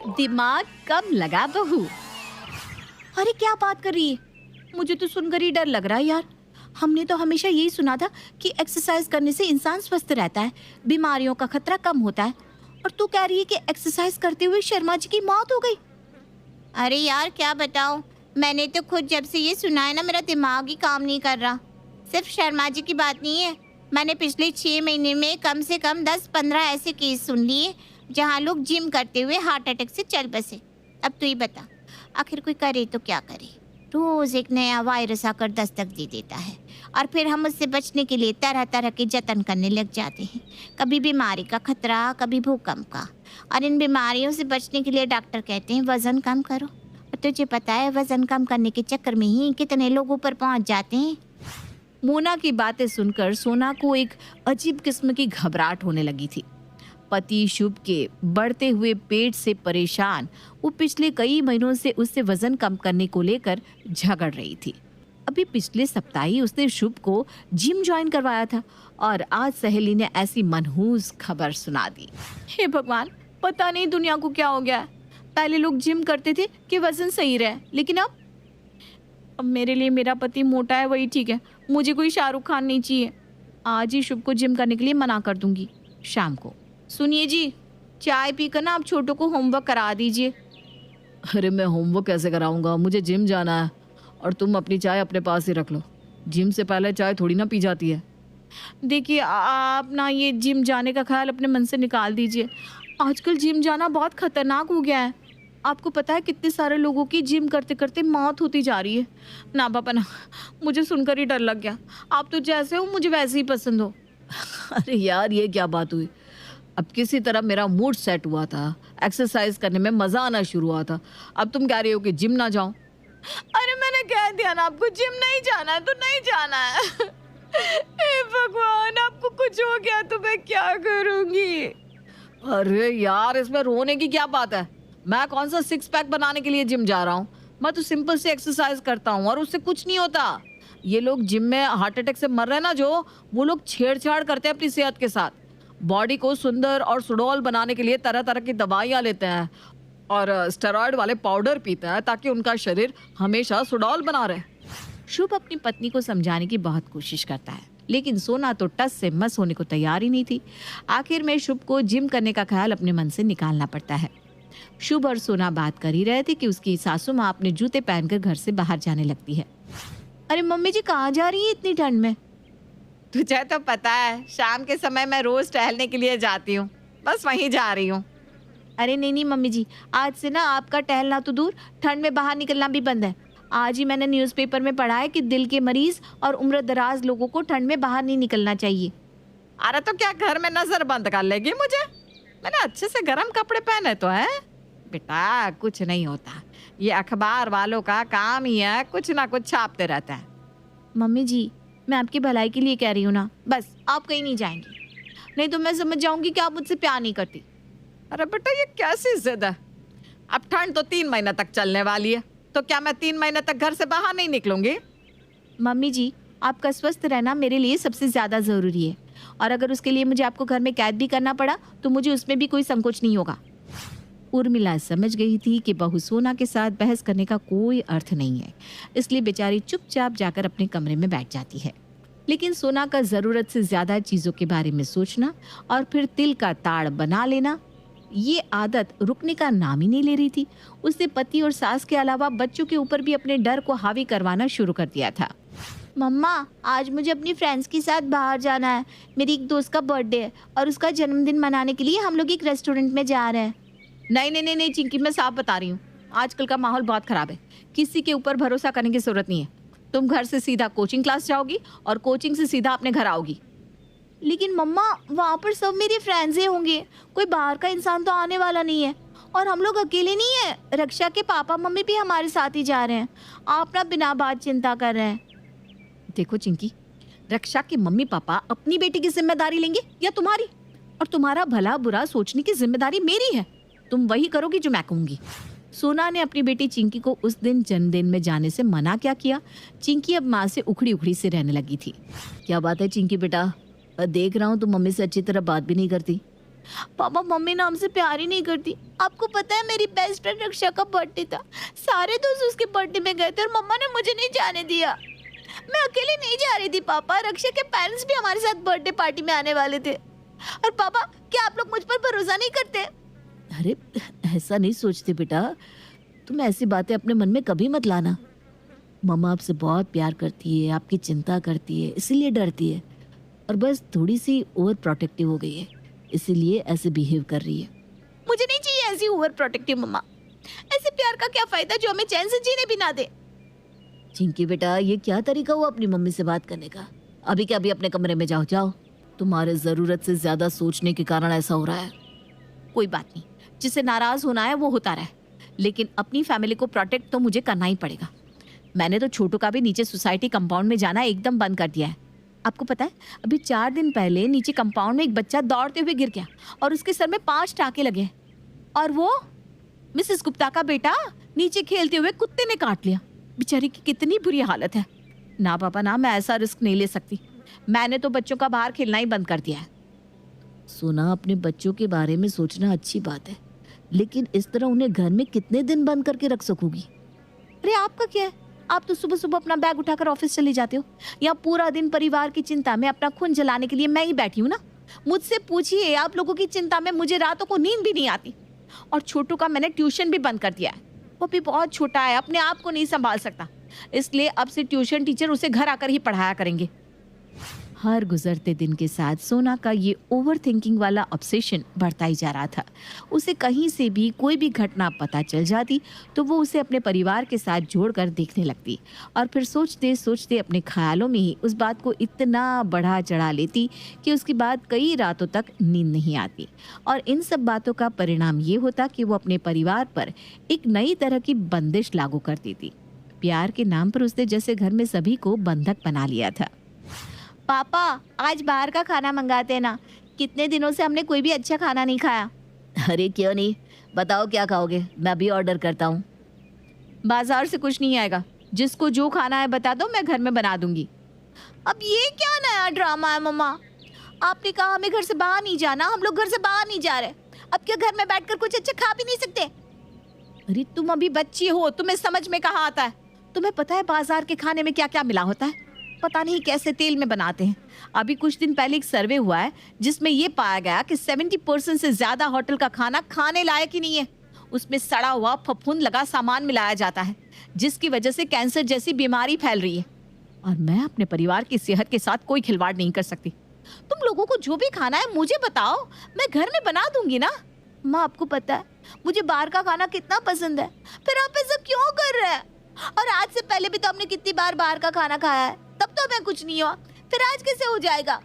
दिमाग कम लगा बहू। अरे क्या बात कर रही है, मुझे तो सुनकर ही डर लग रहा है यार। हमने तो हमेशा यही सुना था कि एक्सरसाइज करने से इंसान स्वस्थ रहता है, बीमारियों का खतरा कम होता है। और तू कह रही है कि एक्सरसाइज करते हुए शर्मा जी की मौत हो गई। अरे यार क्या बताऊं, मैंने तो खुद जब से ये सुना है ना मेरा दिमाग ही काम नहीं कर रहा। सिर्फ शर्मा जी की बात नहीं है, मैंने पिछले 6 महीने में कम से कम 10-15 ऐसे केस सुन लिए जहां लोग जिम करते हुए हार्ट अटैक से चल बसे। अब तू ही बता, आखिर कोई करे तो क्या करे। रोज एक नया वायरस आकर दस्तक दे देता है और फिर हम उससे बचने के लिए तरह तरह के जतन करने लग जाते हैं। कभी बीमारी का खतरा, कभी भूकंप का। और इन बीमारियों से बचने के लिए डॉक्टर कहते हैं वजन कम करो। और तुझे पता है वजन कम करने के चक्कर में ही कितने लोग ऊपर पहुंच जाते हैं। मोना की बातें सुनकर सोना को एक अजीब किस्म की घबराहट होने लगी थी। पति शुभ के बढ़ते हुए पेट से परेशान वो पिछले कई महीनों से उससे वजन कम करने को लेकर झगड़ रही थी। अभी पिछले सप्ताह ही उसने शुभ को जिम ज्वाइन करवाया था और आज सहेली ने ऐसी मनहूस खबर सुना दी। हे भगवान, पता नहीं दुनिया को क्या हो गया है। पहले लोग जिम करते थे कि वजन सही रहे, लेकिन अब मेरे लिए मेरा पति मोटा है वही ठीक है। मुझे कोई शाहरुख खान नहीं चाहिए। आज ही शुभ को जिम करने के लिए मना कर दूंगी शाम को। सुनिए जी, चाय पीकर ना आप छोटू को होमवर्क करा दीजिए। अरे मैं होमवर्क कैसे कराऊंगा, मुझे जिम जाना है। और तुम अपनी चाय अपने पास ही रख लो, जिम से पहले चाय थोड़ी ना पी जाती है। देखिए आप ना ये जिम जाने का ख्याल अपने मन से निकाल दीजिए। आजकल जिम जाना बहुत खतरनाक हो गया है। आपको पता है कितने सारे लोगों की जिम करते करते मौत होती जा रही है। ना पापा ना, मुझे सुनकर ही डर लग गया। आप तो जैसे हो मुझे वैसे ही पसंद हो। अरे यार ये क्या बात हुई। अब किसी तरह मेरा मूड सेट हुआ था, एक्सरसाइज करने में मजा आना शुरू हुआ था। अब तुम कह रही हो कि जिम ना जाऊं। अरे मैंने कह दिया ना आपको, जिम नहीं जाना है तो नहीं जाना है। हे भगवान, आपको कुछ हो गया तो मैं क्या करूंगी। अरे यार इसमें रोने की क्या बात है। मैं कौन सा 6 पैक बनाने के लिए जिम जा रहा हूँ। मैं तो सिंपल से एक्सरसाइज करता हूँ और उससे कुछ नहीं होता। ये लोग जिम में हार्ट अटैक से मर रहे हैं ना, जो वो लोग छेड़छाड़ करते हैं अपनी सेहत के साथ। बॉडी को सुंदर और सुडौल बनाने के लिए तरह तरह की दवाइयाँ लेते हैं और स्टेरॉइड वाले पाउडर पीते हैं ताकि उनका शरीर हमेशा सुडौल बना रहे। शुभ अपनी पत्नी को समझाने की बहुत कोशिश करता है, लेकिन सोना तो टस से मस होने को तैयार ही नहीं थी। आखिर में शुभ को जिम करने का ख्याल अपने मन से निकालना पड़ता है। शुभ और सोना बात कर ही रहे थे कि उसकी सासू माँ अपने जूते पहनकर घर से बाहर जाने लगती है। अरे मम्मी जी कहाँ जा रही है इतनी ठंड में? तुझे तो पता है शाम के समय मैं रोज टहलने के लिए जाती हूँ, बस वहीं जा रही हूँ। अरे नहीं नहीं मम्मी जी, आज से ना आपका टहलना तो दूर, ठंड में बाहर निकलना भी बंद है। आज ही मैंने न्यूज़पेपर में पढ़ा है कि दिल के मरीज और उम्र दराज लोगों को ठंड में बाहर नहीं निकलना चाहिए। अरे तो क्या घर में नजर बंद कर लेगी मुझे? मैंने अच्छे से गर्म कपड़े पहने तो है। बेटा कुछ नहीं होता, ये अखबार वालों का काम ही है, कुछ ना कुछ छापते रहता है। मम्मी जी मैं आपकी भलाई के लिए कह रही हूँ ना, बस आप कहीं नहीं जाएंगी, नहीं तो मैं समझ जाऊंगी कि आप मुझसे प्यार नहीं करती। अरे बेटा ये कैसी जिद है। अब ठंड तो 3 महीने तक चलने वाली है, तो क्या मैं 3 महीने तक घर से बाहर नहीं निकलूंगी? मम्मी जी आपका स्वस्थ रहना मेरे लिए सबसे ज़्यादा ज़रूरी है, और अगर उसके लिए मुझे आपको घर में कैद भी करना पड़ा तो मुझे उसमें भी कोई संकोच नहीं होगा। उर्मिला समझ गई थी कि बहू सोना के साथ बहस करने का कोई अर्थ नहीं है, इसलिए बेचारी चुपचाप जाकर अपने कमरे में बैठ जाती है। लेकिन सोना का ज़रूरत से ज़्यादा चीज़ों के बारे में सोचना और फिर तिल का ताड़ बना लेना, ये आदत रुकने का नाम ही नहीं ले रही थी। उसने पति और सास के अलावा बच्चों के ऊपर भी अपने डर को हावी करवाना शुरू कर दिया था। मम्मा आज मुझे अपनी फ्रेंड्स के साथ बाहर जाना है, मेरी एक दोस्त का बर्थडे है और उसका जन्मदिन मनाने के लिए हम लोग एक रेस्टोरेंट में जा रहे हैं। नहीं नहीं नहीं नहीं चिंकी, मैं साफ बता रही हूँ, आजकल का माहौल बहुत खराब है, किसी के ऊपर भरोसा करने की जरूरत नहीं है। तुम घर से सीधा कोचिंग क्लास जाओगी और कोचिंग से सीधा अपने घर आओगी। लेकिन मम्मा वहाँ पर सब मेरे फ्रेंड्स ही होंगे, कोई बाहर का इंसान तो आने वाला नहीं है, और हम लोग अकेले नहीं है, रक्षा के पापा मम्मी भी हमारे साथ ही जा रहे हैं। आप ना बिना बात चिंता कर रहे हैं। देखो चिंकी, रक्षा के मम्मी पापा अपनी बेटी की जिम्मेदारी लेंगे या तुम्हारी? और तुम्हारा भला बुरा सोचने की जिम्मेदारी मेरी है, तुम वही करोगी जो मैं कहूँगी। सोना ने अपनी बेटी चिंकी को उस दिन जन्मदिन में जाने से मना क्या किया। चिंकी अब माँ से उखड़ी उखड़ी से रहने लगी थी। क्या बात है चिंकी बेटा, देख रहा हूँ तुम मम्मी से अच्छी तरह बात भी नहीं करती। पापा मम्मी ना हमसे प्यार ही नहीं करती। आपको पता है मेरी बेस्ट फ्रेंड रक्षा का बर्थडे था, सारे दोस्त उसके बर्थडे में गए थे और मम्मा ने मुझे नहीं जाने दिया। मैं अकेले नहीं जा रही थी पापा, रक्षा के पेरेंट्स भी हमारे साथ बर्थडे पार्टी में आने वाले थे। और पापा क्या आप लोग मुझ पर भरोसा नहीं करते? अरे ऐसा नहीं सोचते बेटा, तुम ऐसी बातें अपने मन में कभी मत लाना। मम्मा आपसे बहुत प्यार करती है, आपकी चिंता करती है, इसीलिए डरती है और बस थोड़ी सी ओवर प्रोटेक्टिव हो गई है, इसीलिए ऐसे बिहेव कर रही है। मुझे नहीं चाहिए ऐसी ओवर प्रोटेक्टिव मम्मा। ऐसे प्यार का क्या फायदा जो हमें चैन से जीने भी ना दे। चिंकी बेटा, ये क्या तरीका हुआ अपनी मम्मी से बात करने का? अभी क्या अभी अपने कमरे में जाओ। तुम्हारे जरूरत से ज्यादा सोचने के कारण ऐसा हो रहा है। कोई बात नहीं, जिसे नाराज होना है वो होता रहे, लेकिन अपनी फैमिली को प्रोटेक्ट तो मुझे करना ही पड़ेगा। मैंने तो छोटू का भी नीचे सोसाइटी कंपाउंड में जाना एकदम बंद कर दिया है। आपको पता है अभी 4 दिन पहले नीचे कंपाउंड में एक बच्चा दौड़ते हुए गिर गया और उसके सर में 5 टाके लगे और वो मिसेस गुप्ता का बेटा नीचे खेलते हुए कुत्ते ने काट लिया। बेचारी की कितनी बुरी हालत है। ना पापा ना, मैं ऐसा रिस्क नहीं ले सकती। मैंने तो बच्चों का बाहर खेलना ही बंद कर दिया है। सोना, अपने बच्चों के बारे में सोचना अच्छी बात है, लेकिन इस तरह उन्हें घर में कितने दिन बंद करके रख सकोगी? अरे आपका क्या है, आप तो सुबह सुबह अपना बैग उठाकर ऑफिस चले जाते हो। या पूरा दिन परिवार की चिंता में अपना खून जलाने के लिए मैं ही बैठी हूँ ना। मुझसे पूछिए, आप लोगों की चिंता में मुझे रातों को नींद भी नहीं आती। और छोटू का मैंने ट्यूशन भी बंद कर दिया है। वो भी बहुत छोटा है, अपने आप को नहीं संभाल सकता, इसलिए अब से ट्यूशन टीचर उसे घर आकर ही पढ़ाया करेंगे। हर गुजरते दिन के साथ सोना का ये ओवर थिंकिंग वाला ऑब्सेशन बढ़ता ही जा रहा था। उसे कहीं से भी कोई भी घटना पता चल जाती तो वो उसे अपने परिवार के साथ जोड़कर देखने लगती और फिर सोचते सोचते अपने ख्यालों में ही उस बात को इतना बढ़ा चढ़ा लेती कि उसके बाद कई रातों तक नींद नहीं आती। और इन सब बातों का परिणाम ये होता कि वो अपने परिवार पर एक नई तरह की बंदिश लागू कर देती। प्यार के नाम पर उसने जैसे घर में सभी को बंधक बना लिया था। पापा आज बाहर का खाना मंगाते हैं ना, कितने दिनों से हमने कोई भी अच्छा खाना नहीं खाया। अरे क्यों नहीं, बताओ क्या खाओगे, मैं भी ऑर्डर करता हूँ। बाजार से कुछ नहीं आएगा, जिसको जो खाना है बता दो, मैं घर में बना दूंगी। अब ये क्या नया ड्रामा है मम्मा? आपने कहा हमें घर से बाहर नहीं जाना, हम लोग घर से बाहर नहीं जा रहे। अब क्या घर में बैठकर कुछ अच्छा खा भी नहीं सकते? अरे तुम अभी बच्ची हो, तुम्हें समझ में कहाँ आता है? तुम्हें पता है बाजार के खाने में क्या क्या मिला होता है? पता नहीं कैसे तेल में बनाते हैं। अभी कुछ दिन पहले एक सर्वे हुआ है जिसमें ये पाया गया कि 70% से ज्यादा होटल का खाना खाने लायक ही नहीं है। उसमें सड़ा हुआ फफूंद लगा सामान मिलाया जाता है, जिसकी वजह से कैंसर जैसी बीमारी फैल रही है। और मैं अपने परिवार की सेहत के साथ कोई खिलवाड़ नहीं कर सकती। तुम लोगों को जो भी खाना है मुझे बताओ, मैं घर में बना दूंगी ना। माँ आपको पता है मुझे बाहर का खाना कितना पसंद है, फिर आप ऐसा क्यों कर रहे हैं? और आज से पहले भी तो हमने कितनी बार बाहर का खाना खाया है, तब तो हमें कुछ नहीं हुआ, फिर आज कैसे हो जाएगा?